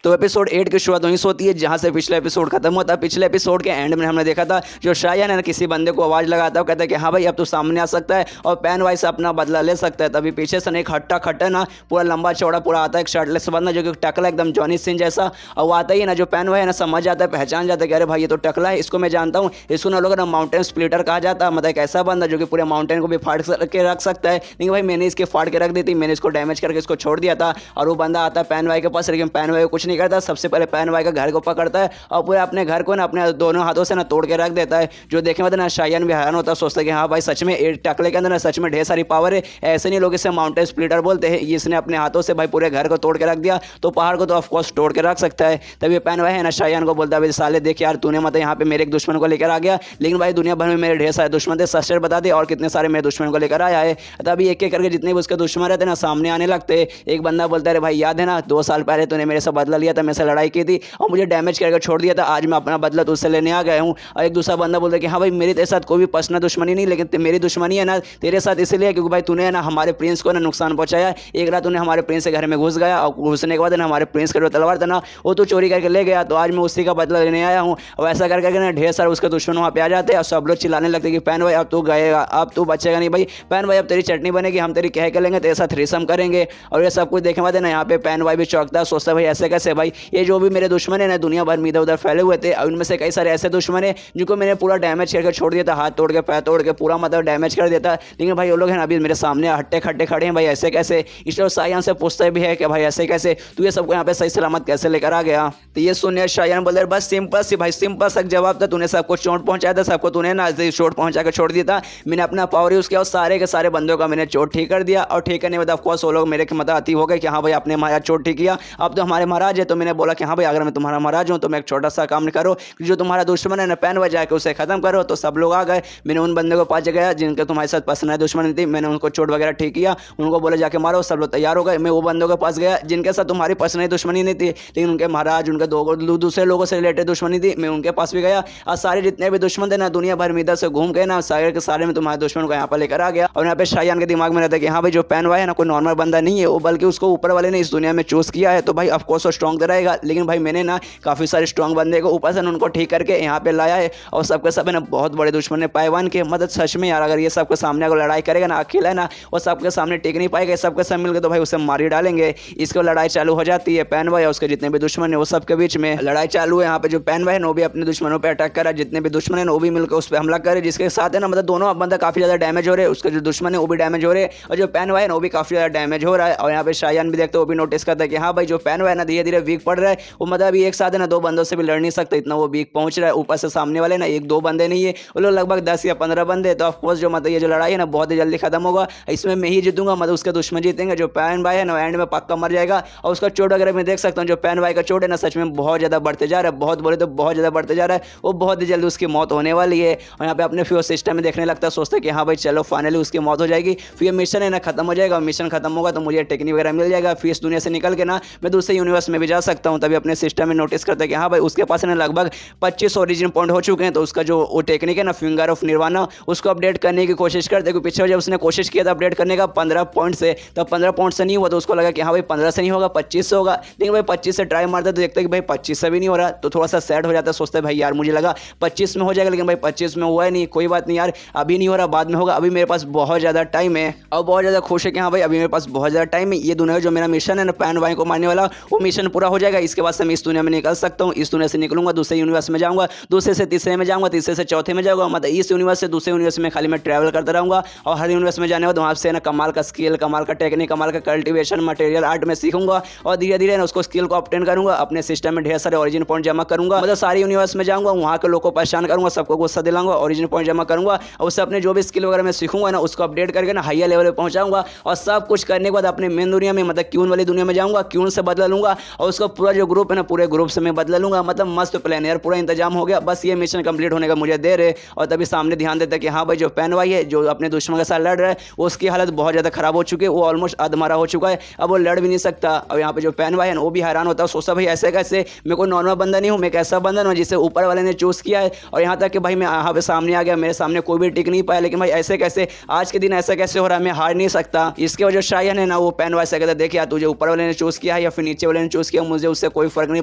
तो एपिसोड 8 की शुरुआत वहीं से होती है जहां से पिछला एपिसोड खत्म होता है। पिछले एपिसोड के एंड में हमने देखा था जो शायन है ना किसी बंदे को आवाज लगाता है, कहता है कि हाँ भाई अब तू सामने आ सकता है और पैन वाई से अपना बदला ले सकता है। तभी पीछे से एक हट्टा खट्टा ना पूरा लंबा चौड़ा पूरा आता है, एक शर्टलेस बंदा जो कि टकला एकदम जॉनी सिंह जैसा। और वो आता ही ना जो पैन वाई है ना समझ जाता है, पहचान जाता है कि अरे भाई ये तो टकला है, इसको मैं जानता हूँ। इसको ना लोग ना माउंटेन स्प्लिटर कहा जाता है, मतलब एक ऐसा बंदा जो कि पूरे माउंटेन को भी फाड़ के रख सकता है। लेकिन भाई मैंने इसके फाड़ के रख दी थी, मैंने इसको डैमेज करके इसको छोड़ दिया था। और वो बंदा आता है पैन वाई के पास, लेकिन पैन वाई कुछ नहीं करता। सबसे पहले पैन वाई का घर को पकड़ता है और पूरे अपने घर को ना अपने दोनों हाथों से ना तोड़ के रख देता है। जो देखने में ना शायन भी हैरान होता है, सोचता है कि हाँ भाई सच में टकले के अंदर ना सच में ढेर सारी पावर है। ऐसे नहीं लोग इसे माउंटेन स्प्लिटर बोलते हैं। इसने अपने हाथों से भाई पूरे घर को तोड़ के रख दिया, तो पहाड़ को तो ऑफकोर्स तोड़ के रख सकता है। तभी पैन वाई है ना शायन को बोलता है साले देख यार तूने मतलब यहाँ पे मेरे एक दुश्मन को लेकर आ गया, लेकिन भाई दुनिया भर में मेरे ढेर सारे दुश्मन थे, सच बता दे और कितने सारे मेरे दुश्मन को लेकर आया है। तभी एक एक करके जितने भी उसके दुश्मन रहते ना सामने आने लगते। एक बंदा बोलता है भाई याद है ना 2 साल पहले तूने मेरे से बदला लिया था, मेरे से लड़ाई की थी और मुझे डैमेज करके छोड़ दिया था, आज मैं अपना बदला तुझसे लेने आ गया हूँ। और एक दूसरा बंदा बोलता है कि हाँ भाई मेरे तेरे साथ कोई भी पर्सनल दुश्मनी नहीं, लेकिन मेरी दुश्मनी है ना तेरे साथ इसलिए क्योंकि भाई तूने ना हमारे प्रिंस को ना नुकसान पहुंचाया। एक रात तूने हमारे प्रिंस के घर में घुस गया और घुसने के बाद ना हमारे प्रिंस का जो तलवार था ना वो तू चोरी करके ले गया, तो आज मैं उसी का बदला लेने आया हूँ। और ऐसा करके ना ढेर सारे उसके दुश्मन वहाँ पे आ जाते हैं और सब लोग चिल्लाने लगते कि पैन भाई अब तू गएगा, अब तू बचेगा नहीं भाई, पैन भाई अब तेरी चटनी बनेगी, हम तेरी कह के लेंगे, तेरे साथ थ्रीसम करेंगे। और ये सब कुछ देखने बाद ना यहाँ पे पैन भाई भी चौंकता है, सोचता है भाई ऐसे कैसे भाई, ये जो भी मेरे दुश्मन है ना दुनिया भर में इधर उधर फैले हुए थे, उनमें से कई सारे ऐसे दुश्मन है जिनको मैंने पूरा डैमेज करके छोड़ दिया था, हाथ तोड़ के पैर तोड़ के पूरा मतलब डैमेज कर देता। लेकिन भाई वो लोग हैं ना अभी मेरे सामने हट्टे खट्टे खड़े हैं, भाई ऐसे कैसे। इसलिए शायन से पूछते भी है कि भाई ऐसे कैसे तू ये सबको यहाँ पे सही सलामत कैसे लेकर आ गया। तो ये सुनिए शायन बोले बस सिंपल सी भाई सिंपल सा जवाब था, तूने सबको चोट पहुंचाया था, सबको तूने ना चोट पहुंचा के छोड़ दिया था। मैंने अपना पावर यूज किया और सारे के सारे बंदों का मैंने चोट ठीक कर दिया। और ठीक करने के बाद ऑफकोर्स वो लोग मेरे के मतलब आती हो गए कि हाँ भाई आपने हमारा चोट ठीक किया, अब तो हमारे महाराज है। तो मैंने बोला कि हाँ भाई अगर मैं तुम्हारा महाराज हूँ तो मैं एक छोटा सा काम करो, जो तुम्हारा दुश्मन है ना पैन बजा के उसे खत्म करो। तो सब लोग आ गए, मैंने उन बंदे को पास गया जिनके तुम्हारे साथ पर्सनल दुश्मनी थी, मैंने उनको चोट वगैरह ठीक किया, उनको बोले जाके मारो, सब लोग तैयार हो गए। मैं वो बंदों के पास गया जिनके साथ तुम्हारी पर्सनल दुश्मनी नहीं थी, लेकिन उनके महाराज उनके दूसरे लोगों से रिलेटेड दुश्मनी थी, मैं उनके पास भी गया। और सारे जितने भी दुश्मन थे ना दुनिया भर में इधर से घूम के ना सारे के सारे में तुम्हारे दुश्मन को यहाँ पर लेकर आ गया। और यहाँ पे शायन के दिमाग में रहता है कि हाँ भाई जो पैन वाई है ना कोई नॉर्मल बंदा नहीं है, वो बल्कि उसको ऊपर वाले ने इस दुनिया में चूज किया है, तो भाई ऑफकोर्स वो स्ट्रॉन्ग रहेगा। लेकिन भाई मैंने ना काफी सारे स्ट्रॉन्ग बंदे को ऊपर से उनको ठीक करके यहाँ पे लाया है, और सबके सब है ना बहुत बड़े दुश्मन ने पाइवान के मदद सच में यार अगर ये सबके सामने अगर लड़ाई करेगा ना अकेला है ना वो सबके सामने टिक नहीं पाएगा, सबके सब मिलकर तो भाई उसे मार ही डालेंगे। इसको लड़ाई चालू हो जाती है, पैन भाई और उसके जितने भी दुश्मन है वो सबके बीच में लड़ाई चालू है। यहाँ पे जो पैन भाई है वो भी अपने दुश्मनों पर अटैक करा, जितने भी दुश्मन है वो भी मिलकर उस पर हमला करे, जिसके साथ है ना मतलब दोनों बंदा काफी ज्यादा डैमेज हो रहे हैं, उसके जो दुश्मन है वो भी डैमेज हो रहे हैं और जो पैन भाई है वो भी काफी ज्यादा डैमेज हो रहा है। और यहाँ पे शायन भी देखते वो भी नोटिस करता है कि हाँ भाई जो पैन भाई ना धीरे धीरे वीक पड़ रहा है, वो मतलब अभी एक साथ है ना 2 बंदों से भी लड़ नहीं सकता, इतना वो वीक पहुंच रहा है। ऊपर से सामने वाले ना 1-2 बंदे नहीं है, वो लोग लगभग 10 या 15 बंदे। तो ऑफकोर्स जो मतलब ये जो लड़ाई है ना बहुत ही जल्दी खत्म होगा, इसमें मैं ही जीतूंगा, मतलब उसके दुश्मन जीतेंगे। जो पैन भाई है ना एंड में पक्का मर जाएगा। और उसका चोट वगैरह मैं देख सकता हूँ, जो पैन भाई का चोट है ना सच में बहुत ज्यादा बढ़ते जा रहा है, बहुत बोले तो बहुत ज्यादा बढ़ते जा रहा है, वो बहुत ही जल्दी उसकी मौत होने वाली है। और यहाँ पे अपने फ्यूज सिस्टम में देखने लगता है, सोचता है कि हाँ भाई चलो फाइनली उसकी मौत हो जाएगी, फिर मिशन है ना खत्म हो जाएगा। मिशन खत्म होगा तो मुझे टेक्निक वगैरह मिल जाएगा, फिर इस दुनिया से निकल के ना मैं दूसरे यूनिवर्स में भी जा सकता हूँ। तभी अपने सिस्टम में नोटिस करता है कि हाँ भाई उसके पास ना लगभग 25 ओरिजिन पॉइंट हो चुके हैं, तो उसका जो वो टेक्निक है ना फिंगर ऑफ निर्वाणा उसको अपडेट करने की कोशिश करते हैं। पिछले जब उसने कोशिश किया था अपडेट करने का 15 पॉइंट से, तब 15 पॉइंट से नहीं हुआ, तो उसको लगा कि हाँ भाई 15 से नहीं होगा 25 से होगा। लेकिन भाई 25 से ट्राई मारता तो देखते हैं कि भाई 25 से भी नहीं हो रहा, तो थोड़ा सा सैड हो जाता है, सोचता है भाई यार मुझे लगा 25 में हो जाएगा, लेकिन भाई 25 में हुआ ही नहीं। कोई बात नहीं यार, अभी नहीं हो रहा बाद में होगा, अभी मेरे पास बहुत ज़्यादा टाइम है। और बहुत ज़्यादा खुश है कि हाँ भाई अभी मेरे पास बहुत ज़्यादा टाइम है, ये दुनिया जो मेरा मिशन है ना पैन वाई को मारने वाला वो मिशन पूरा हो जाएगा। इसके बाद से मैं इस दुनिया में निकल सकता हूँ, इस दुनिया से निकलूंगा दूसरे यूनिवर्स में जाऊँगा, दूसरे से तीसरे में जाऊँगा, तीसरे से चौथे में जाऊँगा, मतलब इस यूनिवर्स से दूसरे यूनिवर्स में खाली मैं ट्रैवल करता रहूँगा। और हर यूनिवर्स में जाने के बाद वहाँ से ना कमाल का स्किल, कमाल का टेक्निक, कमाल का कल्टिवेशन मटेरियल आर्ट में सीखूंगा और धीरे धीरे ना उसको स्किल को ऑब्टेन करूंगा, अपने सिस्टम में ढेर सारे ओरिजिन पॉइंट जमा करूंगा, मतलब सारे यूनिवर्स में जाऊंगा, वहाँ के लोगों को परेशान करूंगा, सबको गुस्सा दिलाऊंगा, ओरिजिन पॉइंट जमा करूंगा और उससे अपने जो भी स्किल वगैरह मैं सीखूंगा ना उसको अपडेट करके ना हायर लेवल पर पहुंचाऊंगा। और सब कुछ करने के बाद अपने मेन दुनिया में मतलब क्यून वाली दुनिया में जाऊंगा, क्यून से बदला लूंगा और उसका पूरा जो ग्रुप है ना पूरे ग्रुप से मैं बदला लूंगा। मतलब मस्त प्लान यार, पूरा इंतजाम हो गया, बस ये मिशन कंप्लीट होने का मुझे देर है। और तभी सामने ध्यान देता है कि हाँ भाई जो पैन वाई है जो अपने दुश्मन के साथ लड़ रहा है उसकी हालत बहुत ज़्यादा खराब हो चुकी है, वो ऑलमोस्ट अधमरा हो चुका है, अब वो लड़ भी नहीं सकता। और यहाँ पे जो पैन भाई है वो भी हैरान होता है, सोचता भाई ऐसे कैसे, मैं कोई नॉर्मल बंदा नहीं हूँ, मैं एक ऐसा बंदा हूँ जिसे ऊपर वाले ने चूज़ किया है। और यहाँ तक कि भाई मैं यहाँ पे सामने आ गया, मेरे सामने कोई भी टिक नहीं पाया, लेकिन भाई ऐसे कैसे, आज के दिन ऐसा कैसे हो रहा है, मैं हार नहीं सकता। इसके वजह शायन है ना वो पैन वाई से कहता है देख यार तुझे ऊपर वाले ने चूज़ किया है या फिर नीचे वाले ने चूज़ किया, मुझे उससे कोई फर्क नहीं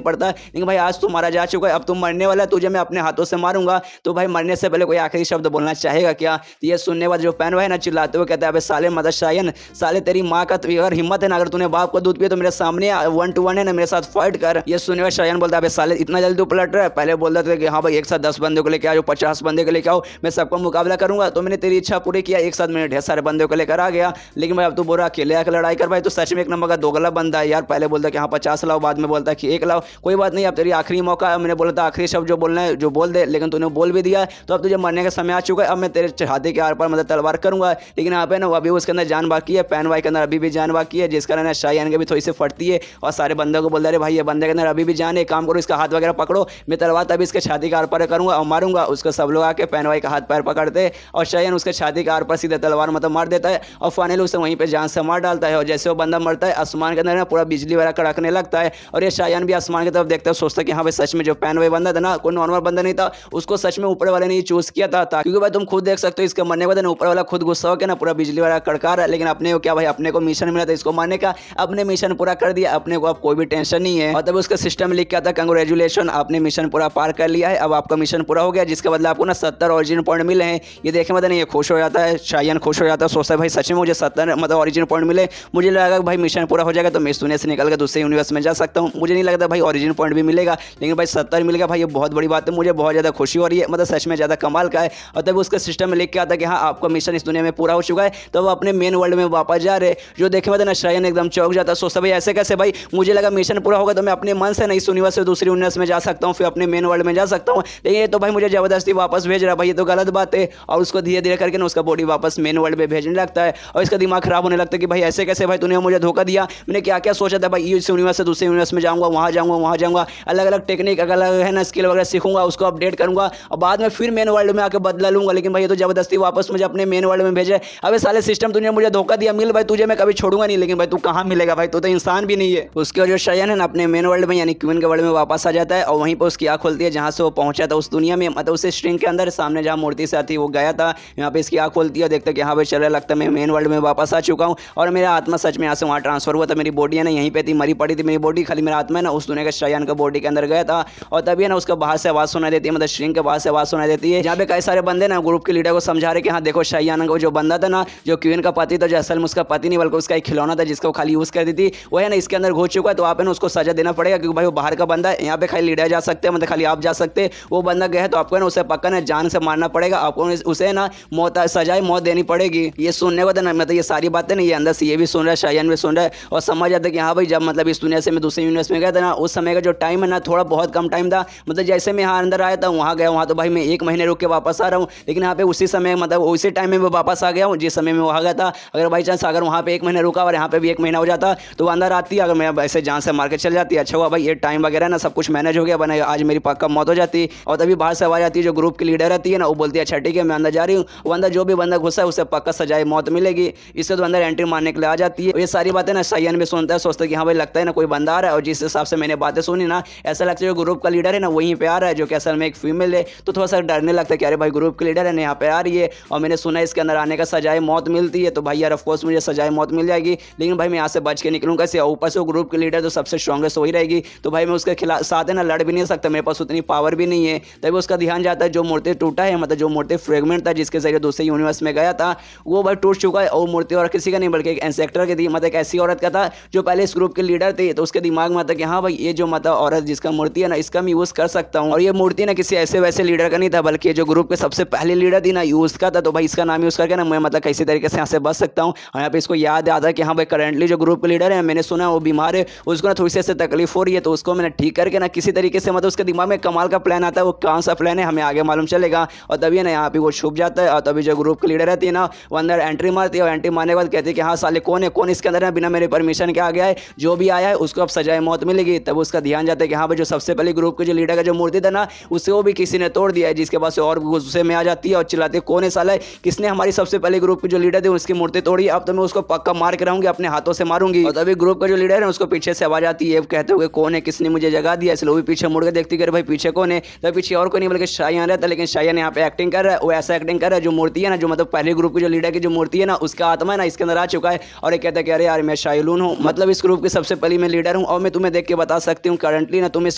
पड़ता, लेकिन भाई आज तू मारा जा चुका है, अब तुम मरने वाला है, तुझे मैं अपने हाथों से मारूंगा, तो भाई मरने से पहले कोई आखिरी शब्द बोलना चाहेगा क्या? ये सुनने बाद जो पैन भाई ना चिल्लाते हुए कहता है, अबे साले मदर शायन, साले तेरी माँ का अगर हिम्मत है ना, अगर तूने बाप का दूध पिया तो मेरे सामने 1 to 1 है ना, मेरे साथ फाइट कर। ये सुनने बाद शायन बोलता है, अबे साले इतना जल्दी पलट रहा है, पहले बोलता था कि हाँ भाई एक साथ 10 बंदे को लेकर आओ, 50 बंदे को लेकर आओ, मैं सबका मुकाबला करूंगा, तो मैंने तेरी इच्छा पूरी किया, एक साथ मैंने ढेर सारे बंदे को लेकर आ गया, लेकिन भाई अब तो बोरा अकेले आकर लड़ाई कर, भाई तो सच में एक नंबर का दोगला बंदा है यार। पहले बोलता कि हाँ 50 लाओ, बाद में बोलता कि 1 लाओ, कोई बात नहीं, अब तेरी आखिरी मौका है, मैंने बोला था आखिरी शब्द जो बोलना है जो बोल दे, लेकिन तूने बोल भी दिया, तो अब तुझे मरने का समय आ चुका है, अब मैं तेरे छाती के आर पार मतलब तलवार करूंगा। लेकिन यहाँ पे ना अभी उसके अंदर जान बाकी है, पैन भाई के अंदर अभी भी जान बाकी है, जिस कारण है शायन के भी थोड़ी सी फटती है, और सारे बंदों को बोल रहे भाई ये बंदे के अंदर अभी भी जान है, काम करो इसका हाथ वगैरह पकड़ो, मैं तलवार तभी इसके छाती के आर पार करूंगा और मारूंगा। उसको सब लोग आके पैन भाई का हाथ पैर पकड़ते और शायन उसके छाती के आर पार सीधे तलवार मतलब मार देता है, और फाइनली उसे वहीं पे जान से मार डालता है। और जैसे वो बंदा मरता है, आसमान के अंदर ना पूरा बिजली वगैरह कड़कने लगता है, और ये शायन भी आसमान की तरफ देखता है, सोचता है कि हाँ भाई सच में जो पैन भाई बंदा था ना, कोई नॉर्मल बंदा नहीं था, उसको सच में ऊपर वाले ने चूज किया था, क्योंकि भाई तुम खुद देख सकते हो इसके मरने के बाद ऊपर वाला खुद गुस्सा हो के ना पूरा बिजली वाला कड़का रहा है, लेकिन अपने को क्या भाई, अपने को मिशन मिला था इसको मारने का, अपने मिशन पूरा कर दिया, अपने को अब कोई भी टेंशन नहीं है। और तब उसका सिस्टम लिख के था, कंग्रेचुलेशन आपने मिशन पूरा पार कर लिया है, अब आपका मिशन पूरा हो गया, जिसके बदले आपको ना 70 ओरिजिन पॉइंट मिले हैं। ये देखे मतलब नहीं, ये खुश हो जाता है, शायन खुश हो जाता है, सोचता है भाई सच में मुझे 70 मतलब ओरिजिन पॉइंट मिले, मुझे लगा भाई मिशन पूरा हो जाएगा तो मैं इस दुनिया से निकल कर दूसरे यूनिवर्स में जा सकता हूँ, मुझे नहीं लगता भाई ओरिजिन पॉइंट भी मिलेगा, लेकिन भाई 70 मिल गया भाई, ये बहुत बड़ी बात है, मुझे बहुत ज़्यादा खुशी हो रही है, मतलब सच में ज़्यादा कमाल का है। और तब उसका सिस्टम में लिख के आता कि हाँ आपका मिशन इस दुनिया में पूरा हो चुका है, तो वो अपने मेन वर्ल्ड में वापस जा रहे, जो देखे मतलब शायन एकदम चौंक जाता है, सोचता भाई ऐसे कैसे भाई, मुझे लगा मिशन पूरा होगा तो मैं अपने मन से नहीं इस यूनिवर्स से दूसरी यूनिवर्स में जा सकता हूँ, फिर अपने मेन वर्ल्ड में जा सकता हूँ, लेकिन ये तो भाई मुझे जबरदस्ती वापस भेज रहा है भाई, ये तो गलत बात है। और उसको धीरे धीरे करके ना उसका बॉडी वापस मेन वर्ल्ड में भेजने लगता है, और इसका दिमाग खराब होने लगता है कि भाई ऐसे कैसे भाई, तूने मुझे धोखा दिया, मैंने क्या क्या सोचा था भाई, इस यूनिवर्स से दूसरे यूनिवर्स में जाऊँगा, वहाँ जाऊँगा वहाँ जाऊँगा, अलग अलग टेक्निक अलग अलग है ना स्किल वगैरह सीखूंगा, उसको अपडेट करूँगा और बाद में फिर मेन वर्ल्ड में आकर बदला लूँगा, लेकिन भाई ये तो जबरदस्ती वापस मुझे अपने मेन वर्ल्ड में भेजे। अबे साले सिस्टम, तूने मुझे धोखा दिया, मिल भाई तुझे मैं कभी छोड़ूंगा नहीं, लेकिन भाई तू कहाँ मिलेगा भाई, तू तो इंसान भी नहीं है। उसके जो शायन है ना अपने मेन वर्ल्ड में यानी क्वीन के वर्ल्ड में वापस आ जाता है, और वहीं पर उसकी आँख खुलती है जहाँ से वो पहुंचा था उस दुनिया में, मतलब उस स्ट्रिंग के अंदर सामने जहाँ मूर्ति से आती वो गया था, यहाँ पे इसकी आँख खुलती है, देखते कि हाँ भाई चल रहा लगता है मैं मेन वर्ल्ड में वापस आ चुका हूँ, और मेरा आत्मा सच में यहाँ से वहाँ ट्रांसफर हुआ था, मेरी बॉडी है ना यहीं पे थी, मरी पड़ी थी मेरी बॉडी, खाली मेरा आत्मा है ना उस दुनिया के शायन का बॉडी के अंदर गया था। और तभी है ना उसका बाहर से आवाज़ सुनाई देती है, मतलब स्ट्रिंग के बाहर से आवाज़ सुनाई देती है, जहाँ पे कई सारे बंदे ना ग्रुप के लीडर को समझा रहे कि हाँ देखो शायन को जो बंदा था ना, जो क्वीन का पति था, जो असल में उसका पति नहीं बल्कि उसका एक खिलौना था जिसको खाली यूज़ करती थी, वो है ना इसके अंदर घुस चुका है, तो आप है ना उसको सजा देना पड़ेगा, क्योंकि भाई वो बाहर का बंदा है, यहाँ पे खाली लीडर जा सकते हैं, मतलब खाली आप जा सकते हैं, वो बंदा गया है तो आपको ना उसे पक्का ना जान से मारना पड़ेगा, आपको उसे ना मौत सजाए मौत देनी पड़ेगी। ये सुनने को ना मतलब ये सारी बातें नहीं, ये अंदर से ये भी सुन रहा है, शायन भी सुन रहा है, और समझ जाता है कि हाँ भाई जब मतलब इस दुनिया से मैं दूसरे यूनिवर्स में गया था ना, उस समय का जो टाइम है ना थोड़ा बहुत कम टाइम था, मतलब जैसे मैं यहाँ अंदर आया था वहाँ गया, वहाँ तो भाई मैं 1 महीने रुक के वापस आ रहा हूँ, लेकिन यहाँ पे उसी समय मतलब उसी टाइम में मैं वापस आ गया हूँ जिस समय में वहाँ गया था। अगर बाई चांस अगर वहाँ पे 1 महीने रुका और यहाँ पे भी 1 महीना हो जाता तो वो अंदर आती, अगर मैं ऐसे जान से मार के चल जाती, अच्छा हुआ भाई ये टाइम वगैरह ना सब कुछ मैनेज हो गया, बना आज मेरी पक्का मौत हो जाती। और तभी बाहर से आवाज आती है, जो ग्रुप की लीडर रहती है ना वो बोलती है अच्छा ठीक है मैं अंदर जा रही हूँ, वो अंदर जो भी बंदा घुसा है उसे पक्का सजाए मौत मिलेगी, इससे तो अंदर एंट्री मारने के लिए आ जाती है। ये सारी बातें ना शायन भी सुनता है, सोचता है कि हाँ भाई लगता है ना कोई बंदा आ रहा है, और जिस हिसाब से मैंने बातें सुनी ना ऐसा लगता है जो ग्रुप का लीडर है ना वहीं पे आ रहा है, जो कि असल में एक फीमेल है, तो थोड़ा सा डरने लगता है कि अरे भाई ग्रुप की लीडर है ना यहाँ पे आ रही है, और मैंने सुना इसके अंदर आने का सजाए मौत मिलती है, तो भाई यार ऑफकोर्स मुझे सजाए मौत मिल जाएगी, लेकिन भाई मैं यहाँ से बच के निकलूँ कैसे, ऊपर से ग्रुप की लीडर तो सबसे स्ट्रॉन्गेस्ट वही रहेगी, तो भाई मैं उसके खिलाफ साथ है ना लड़ भी नहीं सकता, मेरे पास उतनी पावर भी नहीं है। तभी उसका ध्यान जाता है जो मूर्ति टूटा है, मतलब जो मूर्ति फ्रेगमेंट था जिसके जरिए दूसरे यूनिवर्स में गया था वो भाई टूट चुका है, और मूर्ति और किसी का नहीं बल्कि एक इंसेक्टर के थी, मतलब एक ऐसी औरत का था जो पहले इस ग्रुप के लीडर थे, तो उसके दिमाग में आता कि हाँ भाई ये जो मतलब औरत जिसका मूर्ति है ना इसका मैं यूज़ कर सकता हूँ, और ये मूर्ति ना किसी ऐसे वैसे लीडर का नहीं था बल्कि जो ग्रुप के सबसे पहले लीडर थी ना यूज़ का था, तो भाई इसका नाम यूज़ करके ना मैं मतलब किसी तरीके से यहाँ से बच सकता हूँ। और यहाँ पे इसको याद आता है कि हाँ भाई करंटली जो ग्रुप के लीडर है मैंने सुना वो बीमार है, उसको ना थोड़ी सी ऐसे तकलीफ हो रही है, तो उसको मैंने ठीक करके ना किसी तरीके से मतलब उसके दिमाग में कमाल का प्लान आता है, वो कौन सा प्लान है हमें आगे मालूम चलेगा। और तभी ना यहाँ पे वो छुप जाता है, और तभी जो ग्रुप की लीडर रहती है ना वो अंदर एंट्री मारती है, और एंट्री मारने के बाद कहती है कि हाँ साले कौन है, कौन इसके अंदर है बिना मेरे परमिशन के आ गया है, जो भी आया है उसको अब सजाए मौत मिलेगी। तब उसका ध्यान जाता है कि हाँ भाई जो सबसे पहले ग्रुप के जो लीडर का जो मूर्ति था ना उसे वो भी किसी ने तोड़ दिया है, जिसके पास से और गुस्से में आ जाती है और चिल्लाती है कौन है साला, किसने हमारी सबसे पहले ग्रुप के जो लीडर थे उसकी मूर्ति तोड़ी, अब तो मैं उसको पक्का मार के रहूंगी, अपने हाथों से मारूंगी। और तभी ग्रुप का जो लीडर है उसको पीछे से आवाज आती है, कहते हुए कौन है, किसने मुझे जगा दिया, इसलिए वो भी पीछे मुड़ के देखती है भाई पीछे कौन है, तो पीछे और कोई नहीं बल्कि शायन रहता है, लेकिन शायन यहाँ पे एक्टिंग कर रहा है, वो ऐसा एक्टिंग कर रहा है जो मूर्ति है ना जो मतलब पहले ग्रुप की जो लीडर की जो मूर्ति है ना उसका आत्मा है ना इसके अंदर आ चुका है, और ये कहता है कि अरे यार मैं शायलून हूँ, मतलब इस ग्रुप की सबसे पहली मैं लीडर हूँ और मैं तुम्हें देख के बता सकती हूँ करंटली ना तुम इस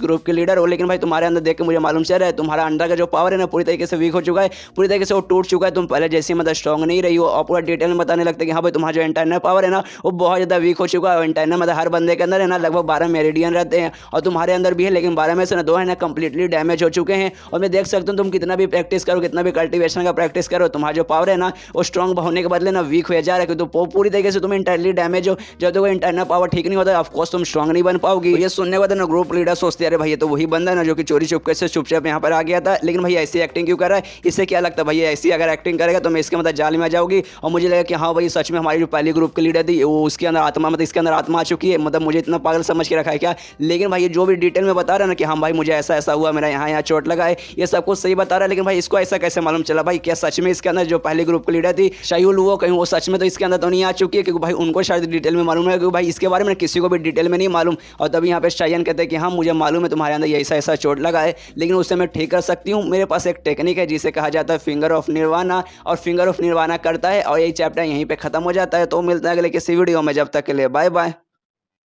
ग्रुप के लीडर हो, लेकिन भाई तुम्हारे अंदर देख के मुझे मालूम चल रहा है तुम्हारा अंडर का जो पावर है ना पूरी तरीके से वीक हो चुका है, पूरी तरीके से वो टूट चुका है। तुम पहले जैसी मतलब स्ट्रॉन्ग नहीं रही हो और पूरा डिटेल में बताने लगते कि हाँ भाई तुम्हारा जो इंटरनल पावर है ना वो बहुत ज़्यादा वीक हो चुका है। इंटरनल मतलब हर बंदे के अंदर है ना लगभग 12 मेरिडियन रहते हैं और तुम्हारे अंदर भी है, लेकिन 12 में से ना 2 है ना कंप्लीटली डैमेज हो चुके हैं। और मैं देख सकता हूँ तुम कितना भी प्रैक्टिस करो, कितना भी कल्टिवेशन का प्रैक्टिस करो, तुम्हारा जो पावर है ना वो स्ट्रॉन्ग होने के बदले ना वीक हो जा रहा है, क्योंकि तो पूरी तरीके से तुम इंटरनली डैमेज हो। जब तक इंटरनल पावर ठीक नहीं होता ऑफकोर्स तुम स्ट्रॉन्ग नहीं बन पाओगी। ये सुनने के बाद ना ग्रुप लीडर सोचते अरे भैया तो वही बंदा ना जो कि चोरी चुपके से चुपचाप यहाँ पर आ गया था, लेकिन भैया ऐसी एक्टिंग क्यों कर रहा है, इससे क्या लगता है भैया ऐसी अगर एक्टिंग करेगा तो मैं इसके मतलब जाल में आ जाऊंगी। और मुझे लगा कि हाँ भाई सच में हमारी जो पहली ग्रुप की लीडर थी वो उसके अंदर आत्मा मतलब इसके अंदर आत्मा आ चुकी है, मतलब मुझे इतना पागल समझ के रखा है क्या। लेकिन भाई जो भी डिटेल में बता रहा है ना कि हाँ भाई मुझे ऐसा ऐसा हुआ, मेरा यहाँ यहाँ चोट लगा है, ये सब कुछ सही बता रहा है, लेकिन भाई इसको ऐसा कैसे मालूम चला भाई क्या सच में इसके अंदर जो पहली ग्रुप की लीडर थी शायूल वो कहीं वो सच में तो इसके अंदर तो नहीं आ चुकी है, क्योंकि भाई उनको शायद डिटेल में मालूम है, क्योंकि भाई इसके बारे में किसी को भी डिटेल में नहीं मालूम। और तभी यहाँ पे शायन कहते हैं कि हाँ मुझे मालूम है तुम्हारे अंदर ऐसा ऐसा चोट लगा है, लेकिन उससे मैं ठीक कर सकती हूँ। मेरे पास एक टेक्निक है जिसे कहा जाता है फिंगर ऑफ निर्वाणा, और फिंगर ऑफ निर्वाणा करता है और यही चैप्टर यहीं पे खत्म हो जाता है। तो मिलता है अगले किसी वीडियो में, जब तक के लिए बाय बाय।